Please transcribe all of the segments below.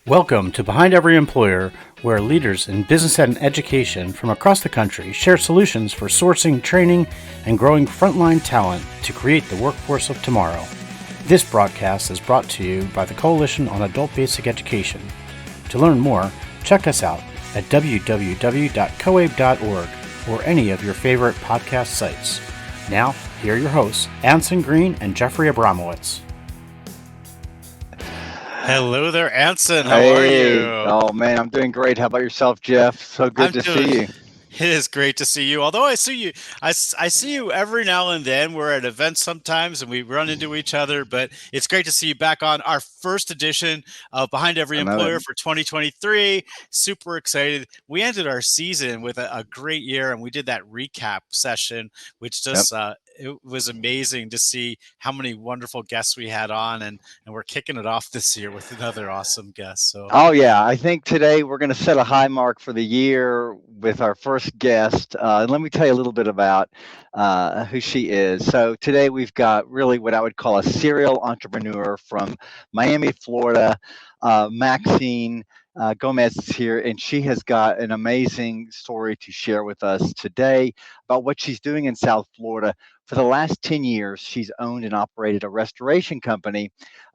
Welcome to Behind Every Employer, where leaders in business and education from across the country share solutions for sourcing, training, and growing frontline talent to create the workforce of tomorrow. This broadcast is brought to you by the Coalition on Adult Basic Education. To learn more, check us out at www.coabe.org or any of your favorite podcast sites. Now, here are your hosts, Anson Green and Jeffrey Abramowitz. Hello there, Anson. How are you? Oh, man, I'm doing great. How about yourself, Jeff? So good to see you. It is great to see you. Although I see you, I see you every now and then. We're at events sometimes and we run into each other, but it's great to see you back on our first edition of Behind Every Employer for 2023. Super excited. We ended our season with a great year and we did that recap session, which just, it was amazing to see how many wonderful guests we had on, and we're kicking it off this year with another awesome guest. So, oh yeah, I think today we're going to set a high mark for the year with our first guest. Let me tell you a little bit about who she is. So today we've got really what I would call a serial entrepreneur from Miami, Florida, Maxine Gomez is here, and she has got an amazing story to share with us today about what she's doing in South Florida. For the last 10 years, she's owned and operated a restoration company,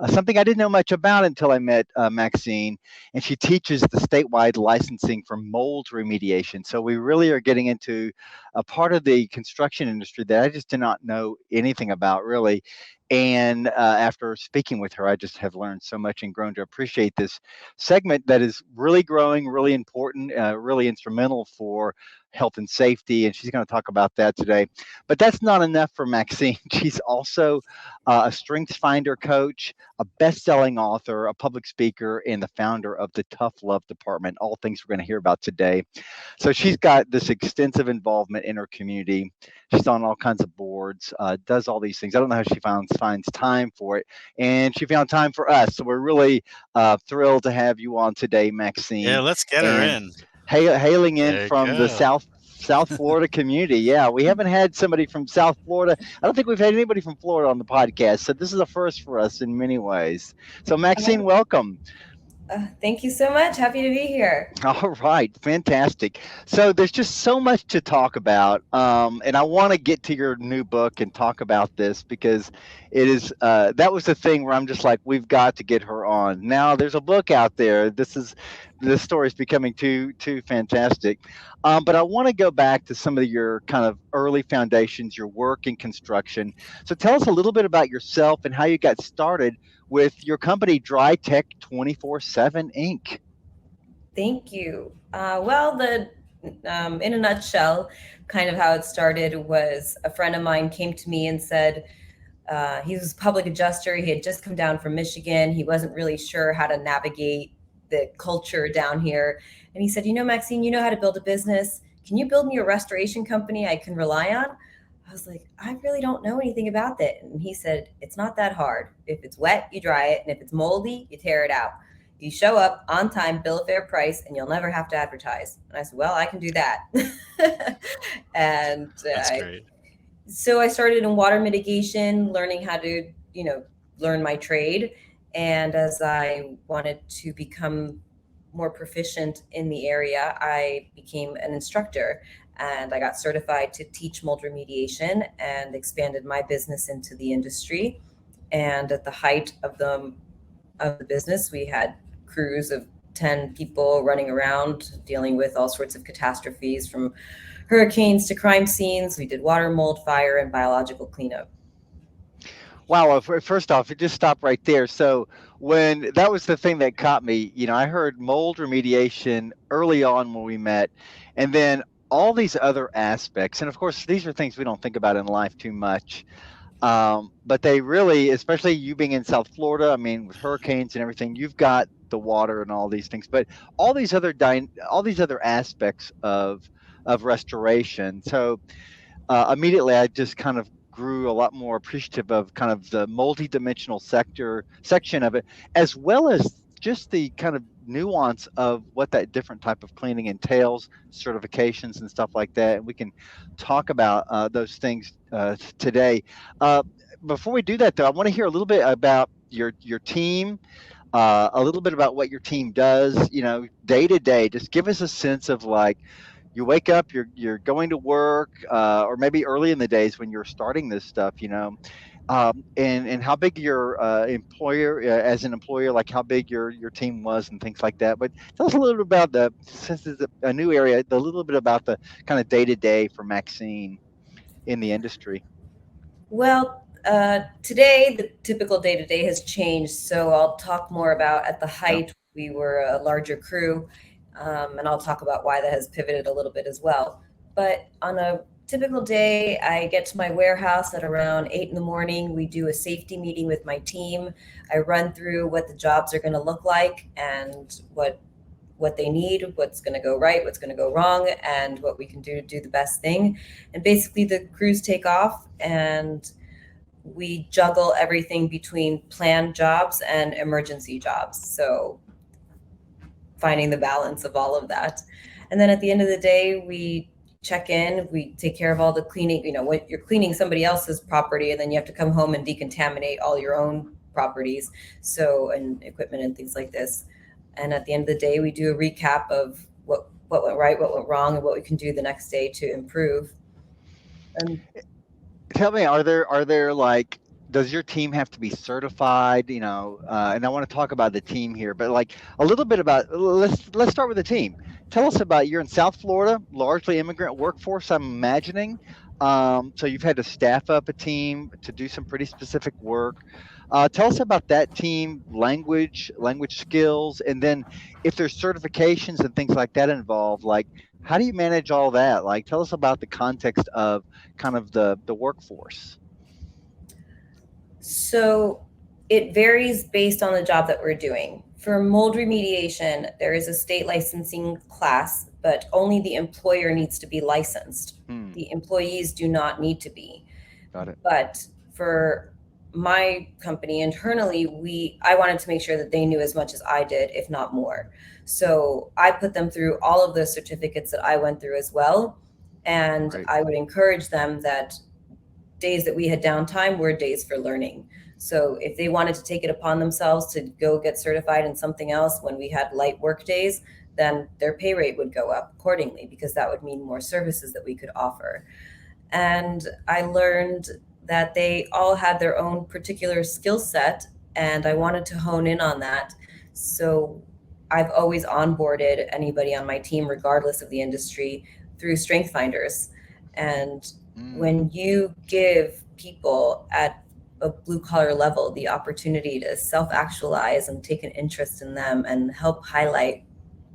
something I didn't know much about until I met Maxine, and she teaches the statewide licensing for mold remediation. So we really are getting into a part of the construction industry that I just did not know anything about, really. And after speaking with her, I just have learned so much and grown to appreciate this segment that is really growing, really important, really instrumental for health and safety. And she's going to talk about that today. But that's not enough for Maxine. She's also a StrengthsFinder coach, a best-selling author, a public speaker, and the founder of the Tough Love Department, all things we're going to hear about today. So she's got this extensive involvement in her community. She's on all kinds of boards, does all these things. I don't know how she finds time for it. And she found time for us. So we're really thrilled to have you on today, Maxine. Yeah, let's get her in. Hailing in from the South Florida community. Yeah, we haven't had somebody from South Florida. I don't think we've had anybody from Florida on the podcast. So this is a first for us in many ways. So Maxine, welcome. Thank you so much. Happy to be here. All right. Fantastic. So there's just so much to talk about. And I want to get to your new book and talk about this because it is, that was the thing where I'm just like, we've got to get her on. Now there's a book out there. This story is becoming too fantastic. But I want to go back to some of your kind of early foundations, your work in construction. So tell us a little bit about yourself and how you got started with your company, Dry Tech 24/7 Inc. Thank you. In a nutshell, kind of how it started was a friend of mine came to me and said, he was a public adjuster. He had just come down from Michigan. He wasn't really sure how to navigate the culture down here. And he said, Maxine, you know how to build a business. Can you build me a restoration company I can rely on? I was like, I really don't know anything about that. And he said, it's not that hard. If it's wet, you dry it. And if it's moldy, you tear it out. You show up on time, bill a fair price, and you'll never have to advertise. And I said, well, I can do that. And that's great. So I started in water mitigation, learning how to, learn my trade. And as I wanted to become more proficient in the area, I became an instructor. And I got certified to teach mold remediation and expanded my business into the industry. And at the height of the business, we had crews of 10 people running around dealing with all sorts of catastrophes, from hurricanes to crime scenes. We did water, mold, fire, and biological cleanup. Wow. First off, just stop right there. So when that was the thing that caught me, I heard mold remediation early on when we met, and then all these other aspects. And of course, these are things we don't think about in life too much. But they really, especially you being in South Florida, I mean, with hurricanes and everything, you've got the water and all these things, but all these other aspects of restoration. So immediately I just kind of grew a lot more appreciative of kind of the multi-dimensional section of it, as well as just the kind of nuance of what that different type of cleaning entails, certifications and stuff like that. And we can talk about those things today. Before we do that, though, I want to hear a little bit about your team, a little bit about what your team does, day to day. Just give us a sense of like, you wake up, you're going to work, or maybe early in the days when you're starting this stuff, and how big your employer, as an employer, like how big your team was and things like that. But tell us a little bit about since it's a new area, a little bit about the kind of day to day for Maxine in the industry. Well, today the typical day to day has changed. So I'll talk more about at the Yeah. height, we were a larger crew, and I'll talk about why that has pivoted a little bit as well. But on a typical day, I get to my warehouse at around 8 in the morning. We do a safety meeting with my team. I run through what the jobs are going to look like and what they need, what's going to go right, what's going to go wrong, and what we can do to do the best thing. And basically, the crews take off and we juggle everything between planned jobs and emergency jobs. So finding the balance of all of that. And then at the end of the day, we check in, we take care of all the cleaning. When you're cleaning somebody else's property and then you have to come home and decontaminate all your own properties, and equipment and things like this. And at the end of the day, we do a recap of what went right, what went wrong, and what we can do the next day to improve. And Tell me, are there like, does your team have to be certified? And I want to talk about the team here, but like a little bit about, let's start with the team. Tell us about, you're in South Florida, largely immigrant workforce, I'm imagining. So you've had to staff up a team to do some pretty specific work. Tell us about that team, language skills, and then if there's certifications and things like that involved, like how do you manage all that? Like, tell us about the context of kind of the workforce. So it varies based on the job that we're doing. For mold remediation, there is a state licensing class, but only the employer needs to be licensed. The employees do not need to be. Got it. But for my company internally, I wanted to make sure that they knew as much as I did, if not more. So I put them through all of those certificates that I went through as well. And Right. I would encourage them that days that we had downtime were days for learning. So if they wanted to take it upon themselves to go get certified in something else when we had light work days, then their pay rate would go up accordingly, because that would mean more services that we could offer. And I learned that they all had their own particular skill set, and I wanted to hone in on that. So I've always onboarded anybody on my team, regardless of the industry, through StrengthsFinders. And when you give people at a blue collar level the opportunity to self-actualize and take an interest in them and help highlight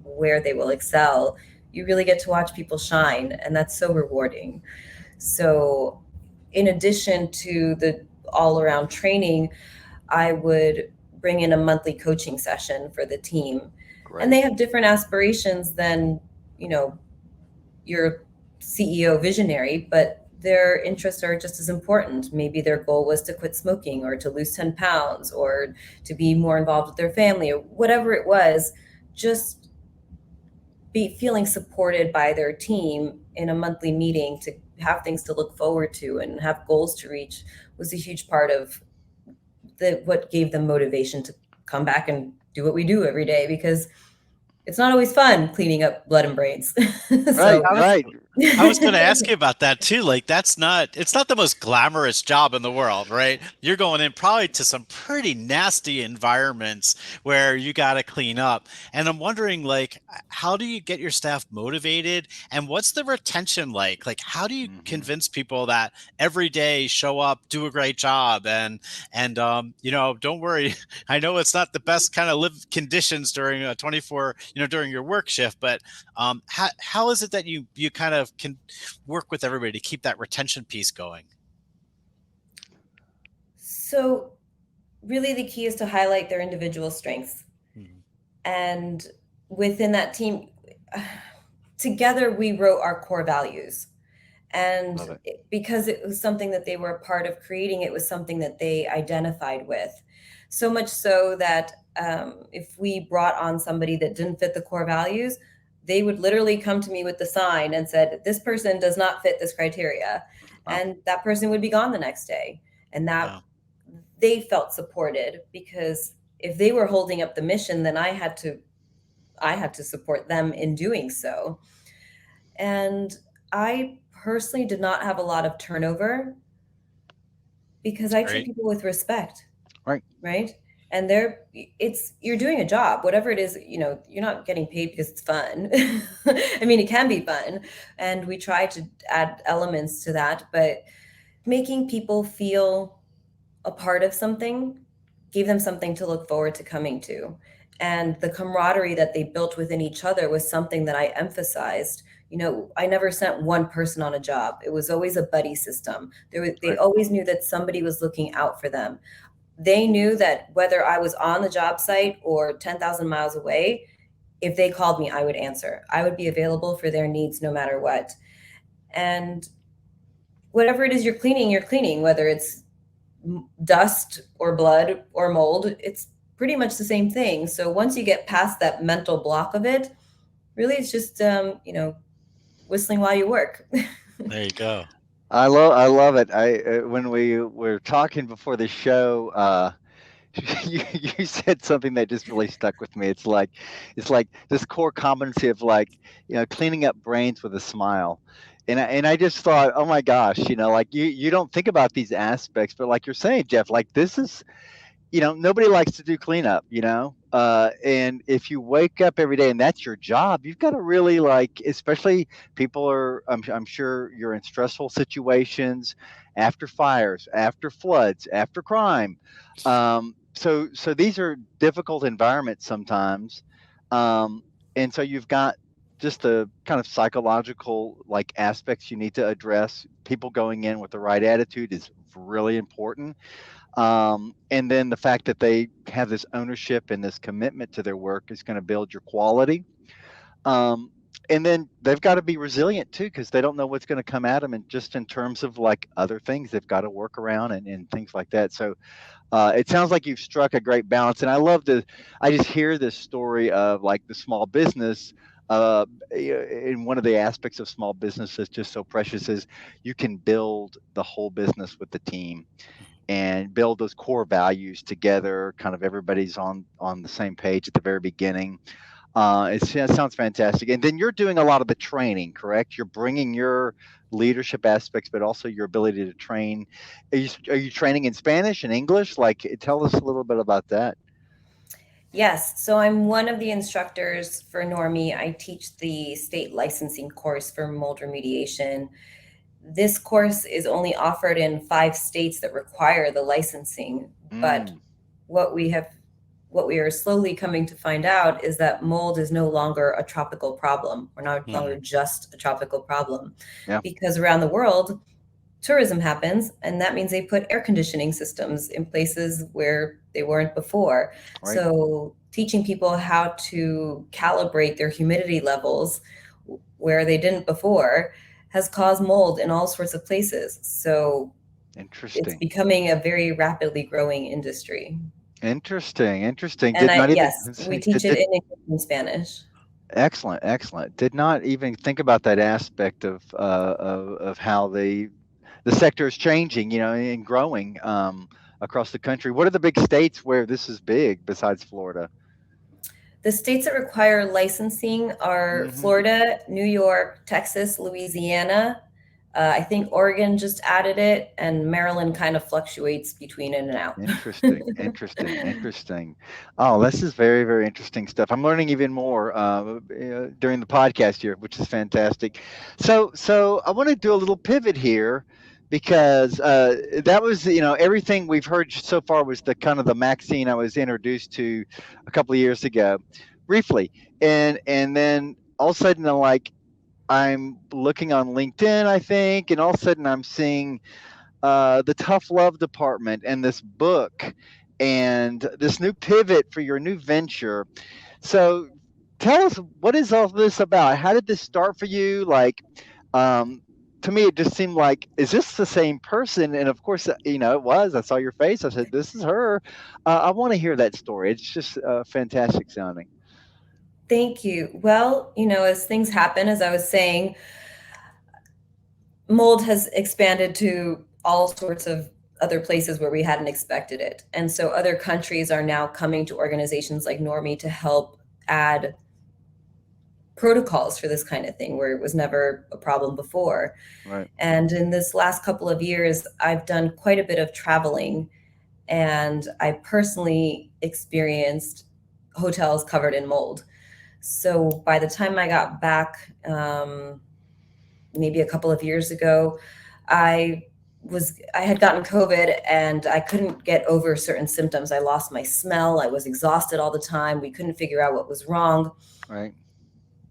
where they will excel, you really get to watch people shine, and that's so rewarding. So in addition to the all-around training, I would bring in a monthly coaching session for the team. Great. And they have different aspirations than your CEO visionary, but their interests are just as important. Maybe their goal was to quit smoking or to lose 10 pounds or to be more involved with their family, or whatever it was. Just be feeling supported by their team in a monthly meeting to have things to look forward to and have goals to reach was a huge part of what gave them motivation to come back and do what we do every day, because it's not always fun cleaning up blood and brains. Right. I was going to ask you about that too. Like, it's not the most glamorous job in the world, right? You're going in probably to some pretty nasty environments where you got to clean up. And I'm wondering, like, how do you get your staff motivated, and what's the retention like? Like, how do you convince people that every day show up, do a great job, and don't worry. I know it's not the best kind of live conditions during a 24, during your work shift, but how is it that you kind of can work with everybody to keep that retention piece going? So really the key is to highlight their individual strengths. And within that team, together we wrote our core values. And because it was something that they were a part of creating, it was something that they identified with. So much so that if we brought on somebody that didn't fit the core values, they would literally come to me with the sign and said, this person does not fit this criteria. Wow. And that person would be gone the next day. And that they felt supported, because if they were holding up the mission, then I had to support them in doing so. And I personally did not have a lot of turnover because I treat people with respect. Right. And you're doing a job, whatever it is, you're not getting paid because it's fun. I mean, it can be fun. And we try to add elements to that, but making people feel a part of something gave them something to look forward to coming to. And the camaraderie that they built within each other was something that I emphasized. I never sent one person on a job. It was always a buddy system. They always knew that somebody was looking out for them. They knew that whether I was on the job site or 10,000 miles away, if they called me, I would answer. I would be available for their needs no matter what. And whatever it is you're cleaning, whether it's dust or blood or mold, it's pretty much the same thing. So once you get past that mental block of it, really it's just, whistling while you work. There you go. I love it. When we were talking before the show, you said something that just really stuck with me. It's like this core competency of cleaning up brains with a smile. And I just thought, oh my gosh, you don't think about these aspects, but like you're saying, Jeff, like this is, nobody likes to do cleanup, and if you wake up every day and that's your job, you've got to really especially people I'm sure you're in stressful situations, after fires, after floods, after crime. So these are difficult environments sometimes. And so you've got just the kind of psychological aspects you need to address. People going in with the right attitude is really important. And then the fact that they have this ownership and this commitment to their work is going to build your quality. And then they've got to be resilient too, because they don't know what's going to come at them, and just in terms of other things they've got to work around and things like that. So it sounds like you've struck a great balance. And I just hear this story of the small business. In one of the aspects of small business that's just so precious is you can build the whole business with the team and build those core values together. Kind of everybody's on the same page at the very beginning. It sounds fantastic. And then you're doing a lot of the training, correct? You're bringing your leadership aspects, but also your ability to train. Are you training in Spanish and English? Tell us a little bit about that. Yes. So I'm one of the instructors for Normie. I teach the state licensing course for mold remediation. This course is only offered in 5 states that require the licensing. But what we are slowly coming to find out is that mold is no longer a tropical problem. We're no longer just a tropical problem. Yeah. Because around the world, tourism happens, and that means they put air conditioning systems in places where they weren't before. Right. So teaching people how to calibrate their humidity levels where they didn't before has caused mold in all sorts of places. So interesting. It's becoming a very rapidly growing industry. Interesting. And we teach it in English and Spanish. Excellent. Did not even think about that aspect of how the sector is changing, and growing across the country. What are the big states where this is big besides Florida? The states that require licensing are Florida, New York, Texas, Louisiana. I think Oregon just added it, and Maryland kind of fluctuates between in and out. Interesting. Oh, this is very, very interesting stuff. I'm learning even more during the podcast here, which is fantastic. So I want to do a little pivot here, because that was, everything we've heard so far was the kind of the Maxine I was introduced to a couple of years ago, briefly, and then all of a sudden I'm looking on LinkedIn, I think, and all of a sudden I'm seeing the Tough Love Department and this book and this new pivot for your new venture. So tell us, what is all this about? How did this start for you? To me, it just seemed like, is this the same person? And of course, it was. I saw your face. I said, this is her. I want to hear that story. It's just fantastic sounding. Thank you. Well, as things happen, as I was saying, mold has expanded to all sorts of other places where we hadn't expected it. And so other countries are now coming to organizations like Normie to help add protocols for this kind of thing where it was never a problem before. Right. And in this last couple of years, I've done quite a bit of traveling, and I personally experienced hotels covered in mold. So by the time I got back, maybe a couple of years ago, I had gotten COVID and I couldn't get over certain symptoms. I lost my smell. I was exhausted all the time. We couldn't figure out what was wrong. Right.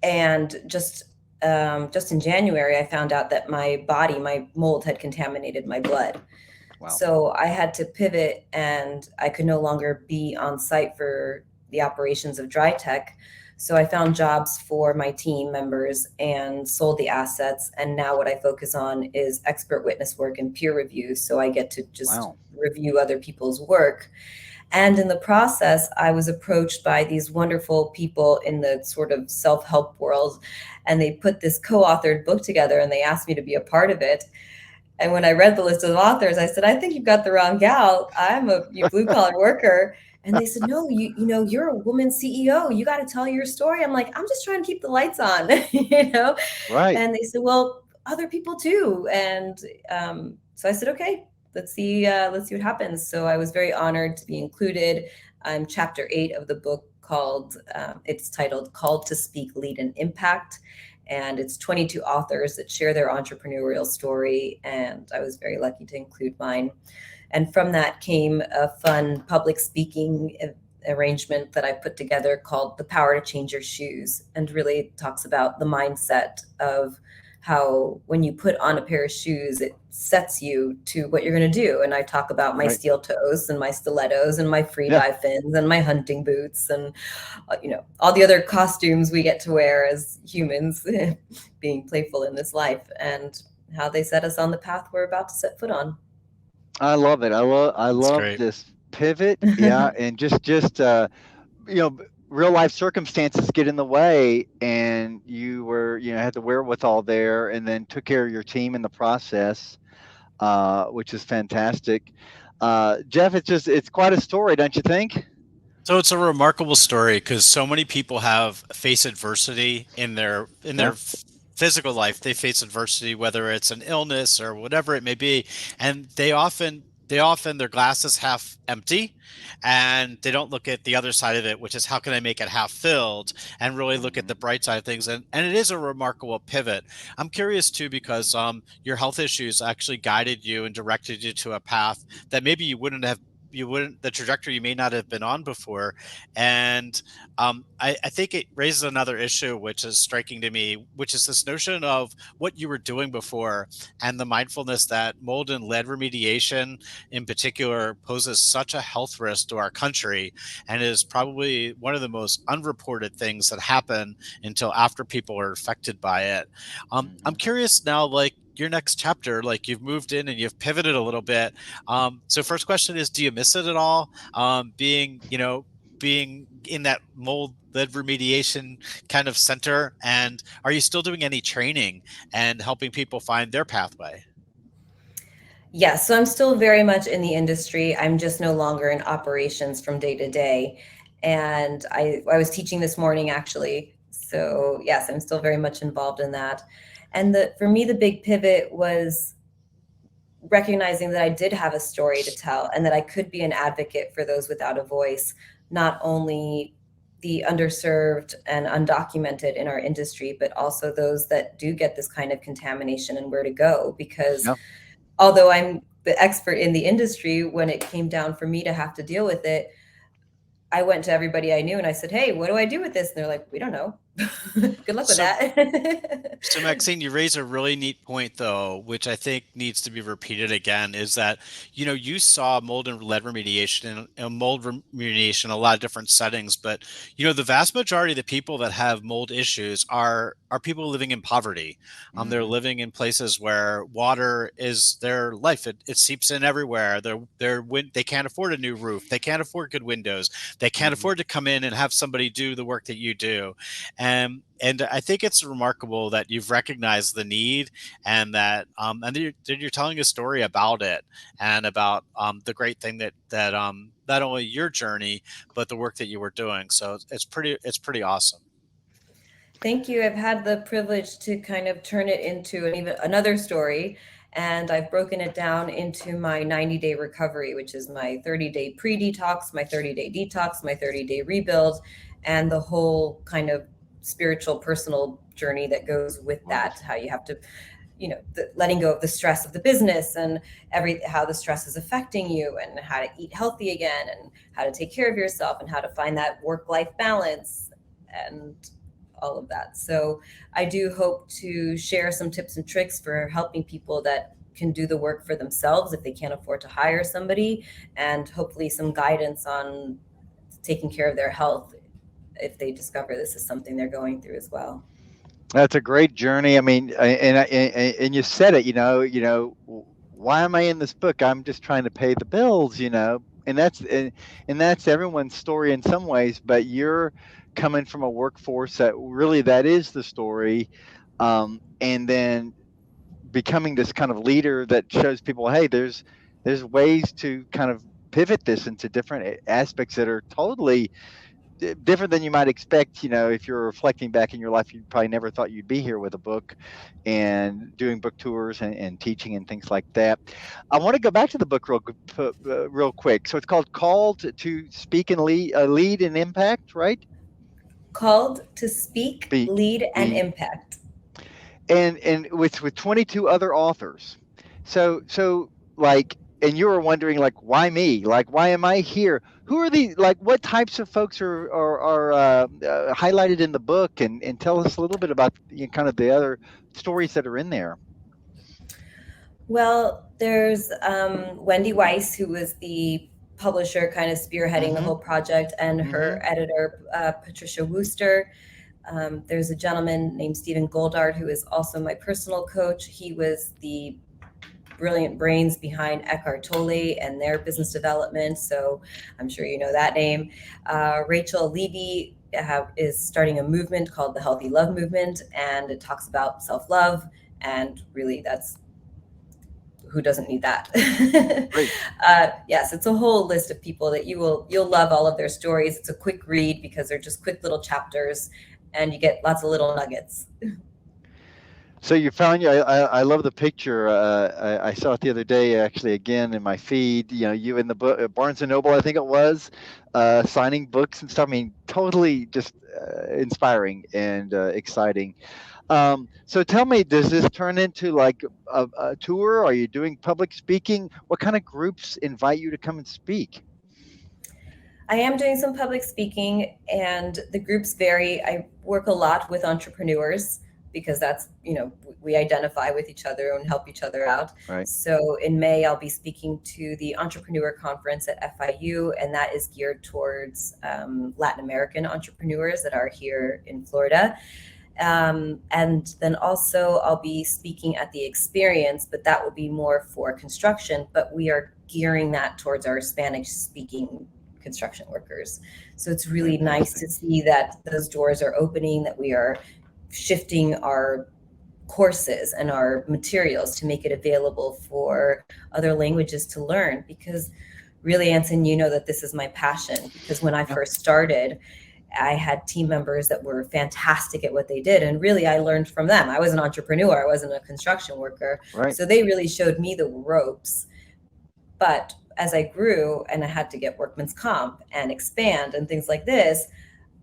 And just in January, I found out that my mold had contaminated my blood. Wow. So I had to pivot, and I could no longer be on site for the operations of Dry Tech. So I found jobs for my team members and sold the assets. And now what I focus on is expert witness work and peer review. So I get to just review other people's work. And in the process, I was approached by these wonderful people in the sort of self-help world, and they put this co-authored book together, and they asked me to be a part of it. And when I read the list of authors, I said, I think you've got the wrong gal. I'm a blue-collar worker. And they said, no, you're a woman CEO. You got to tell your story. I'm like, I'm just trying to keep the lights on, Right. And they said, well, other people too. And so I said, okay, let's see what happens. So I was very honored to be included. I'm chapter 8 of the book it's titled Called to Speak, Lead, and Impact. And it's 22 authors that share their entrepreneurial story. And I was very lucky to include mine. And from that came a fun public speaking arrangement that I put together called The Power to Change Your Shoes, and really talks about the mindset of how when you put on a pair of shoes, it sets you to what you're going to do. And I talk about my steel toes and my stilettos and my free dive fins and my hunting boots and, all the other costumes we get to wear as humans being playful in this life, and how they set us on the path we're about to set foot on. I love it. I love this pivot. Yeah. And just real life circumstances get in the way, and you were, had the wherewithal there, and then took care of your team in the process, which is fantastic. Jeff, it's quite a story, don't you think? So it's a remarkable story because so many people have faced adversity in their physical life. They face adversity, whether it's an illness or whatever it may be, and they often their glass is half empty, and they don't look at the other side of it, which is how can I make it half filled, and really look at the bright side of things. And it is a remarkable pivot. I'm curious too, because your health issues actually guided you and directed you to a path that maybe the trajectory you may not have been on before. And I think it raises another issue, which is striking to me, which is this notion of what you were doing before and the mindfulness that mold and lead remediation in particular poses such a health risk to our country, and is probably one of the most unreported things that happen until after people are affected by it. I'm curious now, like, your next chapter, like, you've moved in and you've pivoted a little bit. So first question is, do you miss it at all? Being in that mold lead remediation kind of center, and are you still doing any training and helping people find their pathway? Yeah, so I'm still very much in the industry. I'm just no longer in operations from day to day. And I was teaching this morning, actually. So yes, I'm still very much involved in that. And for me, the big pivot was recognizing that I did have a story to tell, and that I could be an advocate for those without a voice, not only the underserved and undocumented in our industry, but also those that do get this kind of contamination and where to go. Because although I'm the expert in the industry, when it came down for me to have to deal with it, I went to everybody I knew and I said, hey, what do I do with this? And they're like, we don't know. Good luck with that. So Maxine, you raise a really neat point, though, which I think needs to be repeated again, is that, you saw mold and lead remediation and mold remediation in a lot of different settings, but, the vast majority of the people that have mold issues are people living in poverty. They're living in places where water is their life. It seeps in everywhere. They can't afford a new roof. They can't afford good windows. They can't afford to come in and have somebody do the work that you do. And I think it's remarkable that you've recognized the need, and that you're telling a story about it, and about the great thing that not only your journey but the work that you were doing. So it's pretty awesome. Thank you. I've had the privilege to kind of turn it into even another story, and I've broken it down into my 90-day recovery, which is my 30-day pre-detox, my 30-day detox, my 30-day rebuild, and the whole kind of spiritual, personal journey that goes with that. How you have to, letting go of the stress of the business, and how the stress is affecting you, and how to eat healthy again, and how to take care of yourself, and how to find that work-life balance, and all of that. So I do hope to share some tips and tricks for helping people that can do the work for themselves if they can't afford to hire somebody, and hopefully some guidance on taking care of their health if they discover this is something they're going through as well. That's a great journey. I mean, and you said it. Why am I in this book? I'm just trying to pay the bills. And that's everyone's story in some ways. But you're coming from a workforce that really that is the story, and then becoming this kind of leader that shows people, hey, there's ways to kind of pivot this into different aspects that are totally different than you might expect. If you're reflecting back in your life, you probably never thought you'd be here with a book and doing book tours and teaching and things like that. I want to go back to the book real quick. So it's called to Speak and Lead and Impact, right? Called to Speak, Lead, and Impact. And with 22 other authors. So like, and you were wondering, like, why me? Like, why am I here? Who are these? Like, what types of folks are highlighted in the book? And tell us a little bit about kind of the other stories that are in there. Well, there's Wendy Weiss, who was the publisher kind of spearheading the whole project, and her editor, Patricia Wooster. There's a gentleman named Stephen Goldard, who is also my personal coach. He was the brilliant brains behind Eckhart Tolle and their business development, so I'm sure you know that name. Rachel Levy is starting a movement called the Healthy Love Movement, and it talks about self-love, and really that's who doesn't need that? Yes, it's a whole list of people that you'll love all of their stories. It's a quick read because they're just quick little chapters, and you get lots of little nuggets. So you found I love the picture. I saw it the other day, actually, again in my feed. You in the book, Barnes and Noble, I think it was, signing books and stuff. I mean, totally just inspiring and exciting. So tell me, does this turn into like a tour? Are you doing public speaking? What kind of groups invite you to come and speak? I am doing some public speaking, and the groups vary. I work a lot with entrepreneurs because that's, we identify with each other and help each other out. Right. So in May, I'll be speaking to the Entrepreneur Conference at FIU, and that is geared towards Latin American entrepreneurs that are here in Florida. And then also I'll be speaking at the Experience, but that will be more for construction, but we are gearing that towards our Spanish speaking construction workers. So it's really nice to see that those doors are opening, that we are shifting our courses and our materials to make it available for other languages to learn. Because really, Anson, that this is my passion, because when I first started, I had team members that were fantastic at what they did. And really, I learned from them. I was an entrepreneur. I wasn't a construction worker. Right. So they really showed me the ropes. But as I grew and I had to get workman's comp and expand and things like this,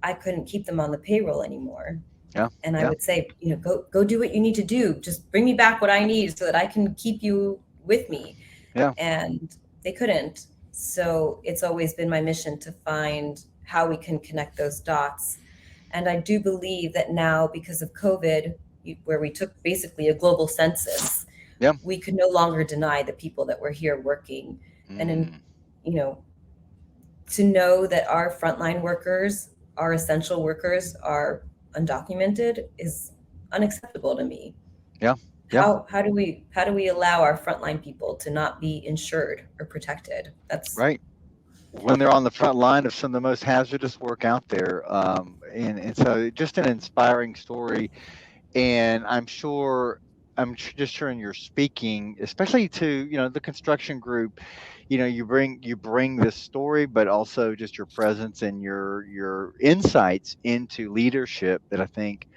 I couldn't keep them on the payroll anymore. Yeah. And I would say, go do what you need to do. Just bring me back what I need so that I can keep you with me. Yeah. And they couldn't. So it's always been my mission to find how we can connect those dots. And I do believe that now, because of COVID, where we took basically a global census, we could no longer deny the people that were here working. And, to know that our frontline workers, our essential workers are undocumented is unacceptable to me. Yeah. How do we allow our frontline people to not be insured or protected? That's right. when they're on the front line of some of the most hazardous work out there. And so just an inspiring story. And just sure in your speaking, especially to, the construction group, you bring this story, but also just your presence and your insights into leadership that I think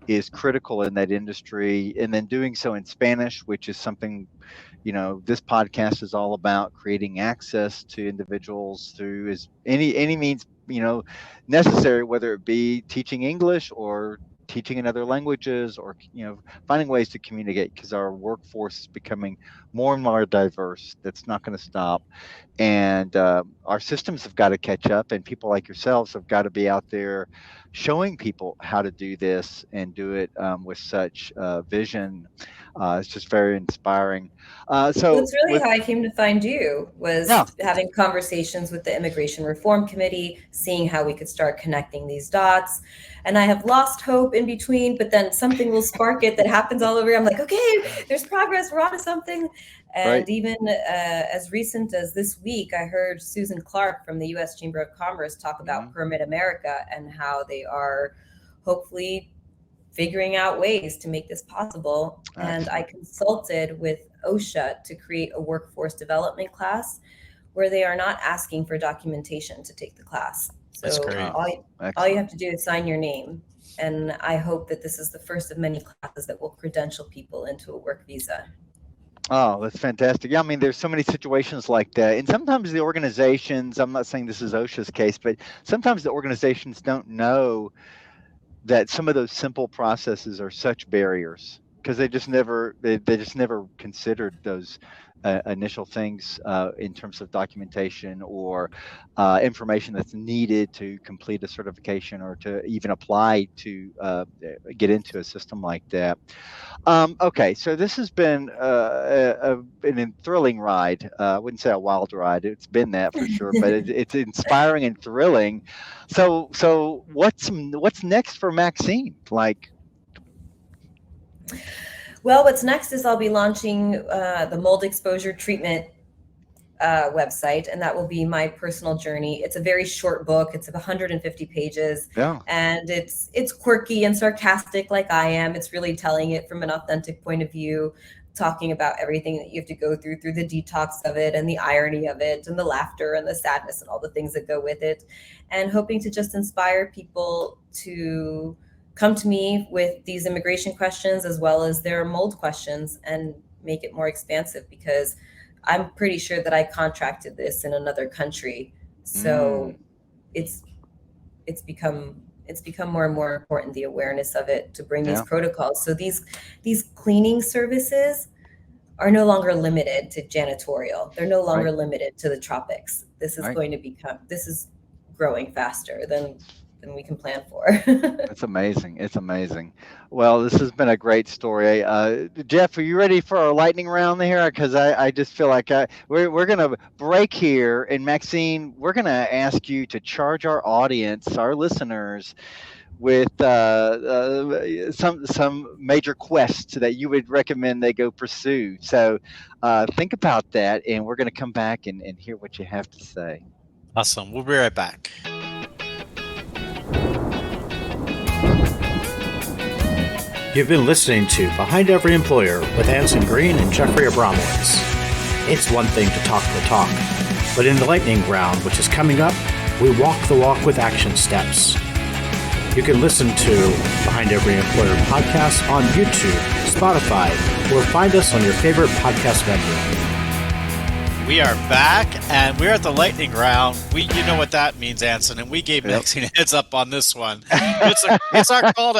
is critical in that industry. And then doing so in Spanish, which is something, this podcast is all about creating access to individuals through as any means, necessary, whether it be teaching English or teaching in other languages, or finding ways to communicate, because our workforce is becoming more and more diverse. That's not going to stop. And our systems have got to catch up, and people like yourselves have got to be out there showing people how to do this and do it with such vision. It's just very inspiring. Well, So that's really with how I came to find you, Yeah, was having conversations with the Immigration Reform Committee, seeing how we could start connecting these dots. And I have lost hope in between, but then something will spark it that happens all over. I'm like, okay, there's progress. We're on to something. right. And even as recent as this week, I heard Susan Clark from the U.S. Chamber of Commerce talk about Mhm. Permit America and how they are hopefully figuring out ways to make this possible. And I Excellent. consulted with OSHA to create a workforce development class where they are not asking for documentation to take the class. That's So great. Oh, all you excellent. have to do is sign your name. And I hope that this is the first of many classes that will credential people into a work visa. Oh, that's fantastic. Yeah, I mean, there's so many situations like that. And sometimes the organizations, I'm not saying this is OSHA's case, but sometimes the organizations don't know that some of those simple processes are such barriers, because they just never considered those initial things in terms of documentation, or information that's needed to complete a certification, or to even apply to get into a system like that. Okay, so this has been an thrilling ride. I wouldn't say a wild ride. It's been that for sure, but it's inspiring and thrilling. So what's next for Maxine? Like, Well, what's next is I'll be launching the mold exposure treatment website, and that will be my personal journey. It's a very short book. It's 150 pages, yeah, and it's quirky and sarcastic like I am. It's really telling it from an authentic point of view, talking about everything that you have to go through the detox of it, and the irony of it, and the laughter and the sadness and all the things that go with it, and hoping to just inspire people to come to me with these immigration questions as well as their mold questions, and make it more expansive, because I'm pretty sure that I contracted this in another country. mm, So it's it's become more and more important, the awareness of it, to bring these yeah, protocols. So these cleaning services are no longer limited to janitorial. They're no right, longer limited to the tropics. right. This is growing faster than we can plan for. It's amazing. It's amazing. Well, this has been a great story. Jeff, are you ready for our lightning round here? Because I just feel like we're going to break here. And Maxine, we're going to ask you to charge our audience, our listeners, with some major quests that you would recommend they go pursue. So think about that, and we're going to come back and hear what you have to say. Awesome. We'll be right back. You've been listening to Behind Every Employer with Anson Green and Jeffrey Abramowitz. It's one thing to talk the talk, but in the lightning round, which is coming up, we walk the walk with action steps. You can listen to Behind Every Employer podcast on YouTube, Spotify, or find us on your favorite podcast venue. We are back, and we're at the lightning round. You know what that means, Anson, and we gave Maxine a heads up on this one. It's our call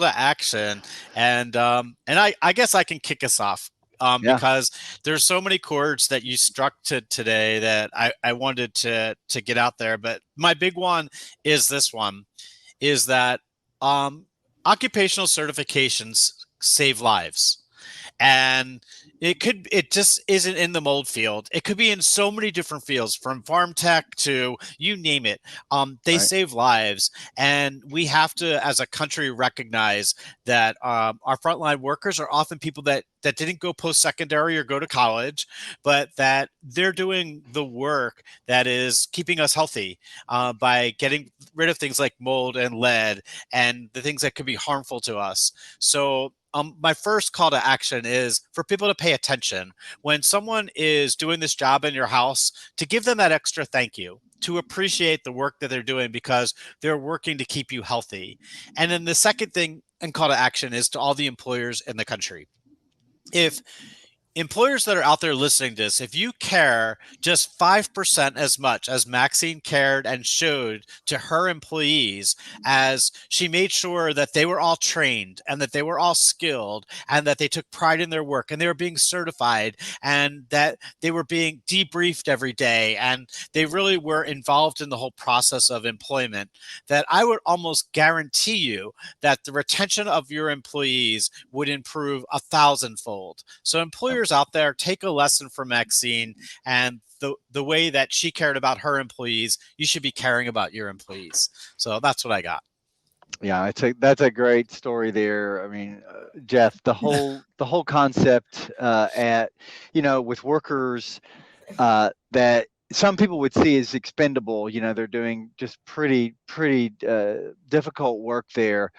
to action, and I guess I can kick us off Yeah. because there's so many chords that you struck today that I wanted to get out there. But my big one is this one: is that occupational certifications save lives. And It just isn't in the mold field. It could be in so many different fields, from farm tech to you name it. They Right. save lives, and we have to, as a country, recognize that our frontline workers are often people that didn't go post-secondary or go to college, but that they're doing the work that is keeping us healthy by getting rid of things like mold and lead and the things that could be harmful to us. So my first call to action is for people to pay attention. When someone is doing this job in your house, to give them that extra thank you, to appreciate the work that they're doing because they're working to keep you healthy. And then the second thing and call to action is to all the employers in the country. If employers that are out there listening to this, if you care just 5% as much as Maxine cared and showed to her employees, as she made sure that they were all trained and that they were all skilled and that they took pride in their work and they were being certified and that they were being debriefed every day and they really were involved in the whole process of employment, that I would almost guarantee you that the retention of your employees would improve 1,000-fold. So employers out there, take a lesson from Maxine, and the way that she cared about her employees, you should be caring about your employees. So that's what I got. Yeah, that's a great story there. I mean, Jeff, the whole concept at with workers that some people would see as expendable. They're doing just pretty difficult work there.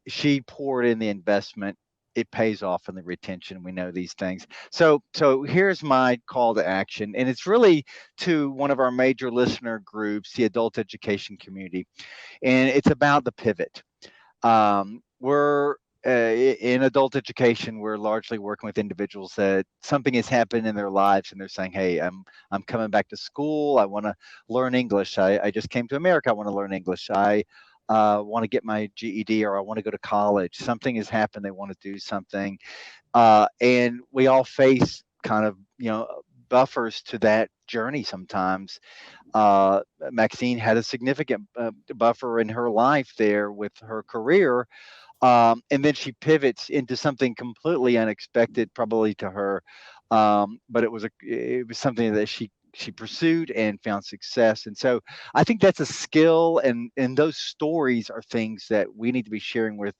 She poured in the investment. It pays off in the retention. We know these things. So here's my call to action, and it's really to one of our major listener groups, the adult education community, and it's about the pivot. We're in adult education, we're largely working with individuals that something has happened in their lives, and they're saying, "Hey, I'm coming back to school. I want to learn English. I just came to America. I want to learn English. I want to get my GED, or I want to go to college. Something has happened. They want to do something, and we all face kind of buffers to that journey sometimes. uh, Maxine had a significant buffer in her life there with her career, and then she pivots into something completely unexpected, probably to her, but it was something that she pursued and found success. And so I think that's a skill, and those stories are things that we need to be sharing with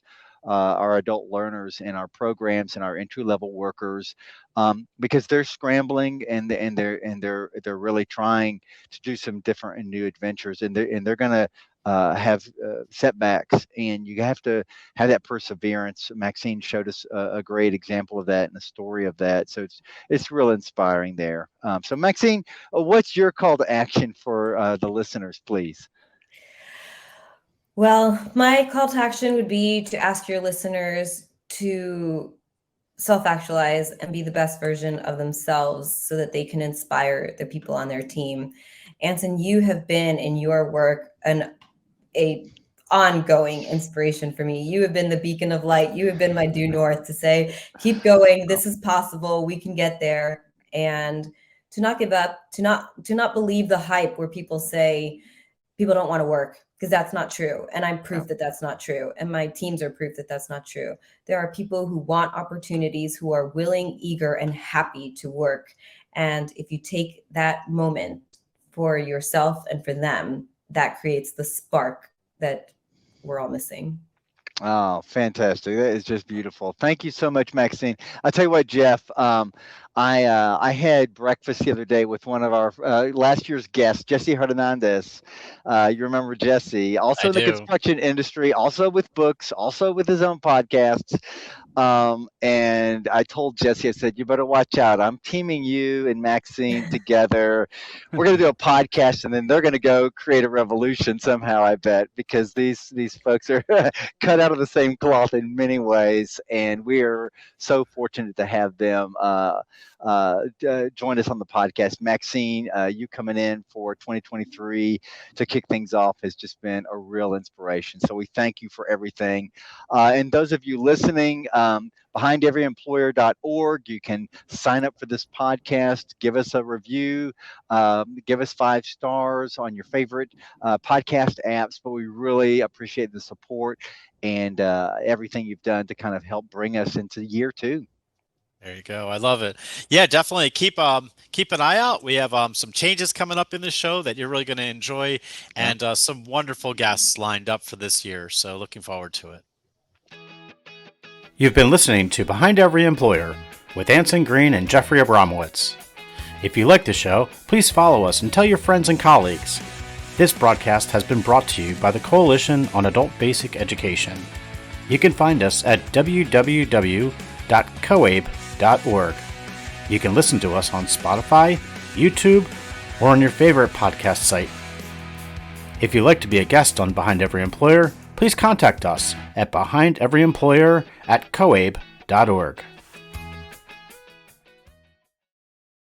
our adult learners in our programs and our entry level workers, because they're scrambling, and they're really trying to do some different and new adventures, and they're going to have setbacks, and you have to have that perseverance. Maxine showed us a great example of that and a story of that. So it's real inspiring there. So Maxine, what's your call to action for the listeners, please? Well, my call to action would be to ask your listeners to self actualize and be the best version of themselves so that they can inspire the people on their team. Anson, you have been in your work a ongoing inspiration for me. You have been the beacon of light. You have been my due north to say, keep going. This is possible. We can get there. And to not give up, to not believe the hype where people say people don't want to work, because that's not true. And I'm proof that that's not true. And my teams are proof that that's not true. There are people who want opportunities, who are willing, eager, and happy to work. And if you take that moment for yourself and for them, that creates the spark that we're all missing. Oh, fantastic! That is just beautiful. Thank you so much, Maxine. I'll tell you what, Jeff. I had breakfast the other day with one of our last year's guests, Jesse Hernandez. You remember Jesse? Also I in the do. construction industry, also with books, also with his own podcasts. And I told Jesse, I said, "You better watch out. I'm teaming you and Maxine together. We're going to do a podcast, and then they're going to go create a revolution somehow. I bet, because these folks are cut out of the same cloth in many ways, and we are so fortunate to have them join us on the podcast. Maxine, you coming in for 2023 to kick things off has just been a real inspiration. So we thank you for everything. And those of you listening, behindeveryemployer.org, you can sign up for this podcast, give us a review, give us 5 stars on your favorite podcast apps. But we really appreciate the support and everything you've done to kind of help bring us into year 2. There you go. I love it. Yeah, definitely keep an eye out. We have some changes coming up in the show that you're really going to enjoy, and some wonderful guests lined up for this year. So looking forward to it. You've been listening to Behind Every Employer with Anson Green and Jeffrey Abramowitz. If you like the show, please follow us and tell your friends and colleagues. This broadcast has been brought to you by the Coalition on Adult Basic Education. You can find us at www.coabe.org. You can listen to us on Spotify, YouTube, or on your favorite podcast site. If you'd like to be a guest on Behind Every Employer, please contact us at behindeveryemployer@coabe.org.